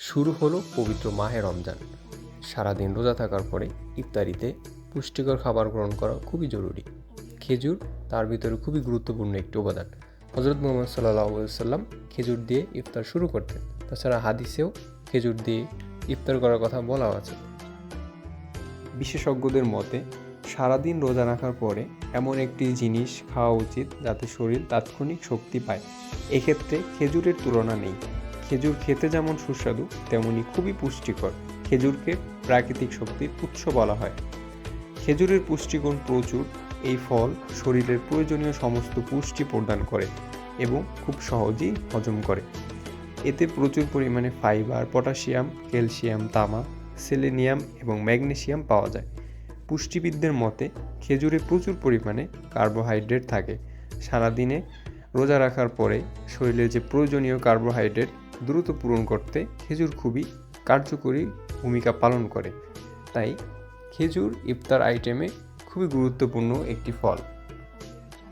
শুরু হলো পবিত্র মাহে রমজান। সারাদিন রোজা থাকার পরে ইফতারিতে পুষ্টিকর খাবার গ্রহণ করা খুবই জরুরি। খেজুর তার ভিতরে খুবই গুরুত্বপূর্ণ একটি উপাদান। হজরত মুহাম্মদ সাল্লাল্লাহু আলাইহি সাল্লাম খেজুর দিয়ে ইফতার শুরু করতেন। তাছাড়া হাদিসেও খেজুর দিয়ে ইফতার করার কথা বলা আছে। বিশেষজ্ঞদের মতে সারাদিন রোজা রাখার পরে এমন একটি জিনিস খাওয়া উচিত যাতে শরীর তাৎক্ষণিক শক্তি পায়। এক্ষেত্রে খেজুরের তুলনা নেই। খেজুর খেতে যেমন সুস্বাদু তেমনি খুবই পুষ্টিকর। খেজুরকে প্রাকৃতিক শক্তির উৎস বলা হয়। খেজুরের পুষ্টিগুণ প্রচুর। এই ফল শরীরের প্রয়োজনীয় সমস্ত পুষ্টি প্রদান করে এবং খুব সহজেই হজম করে। এতে প্রচুর পরিমাণে ফাইবার, পটাশিয়াম, ক্যালসিয়াম, তামা, সেলেনিয়াম এবং ম্যাগনেসিয়াম পাওয়া যায়। পুষ্টিবিদদের মতে খেজুরে প্রচুর পরিমাণে কার্বোহাইড্রেট থাকে। সারাদিনে রোজা রাখার পরে শরীরে যে প্রয়োজনীয় কার্বোহাইড্রেট দ্রুত পূরণ করতে খেজুর খুবই কার্যকরী ভূমিকা পালন করে। তাই খেজুর ইফতার আইটেমে খুবই গুরুত্বপূর্ণ একটি ফল।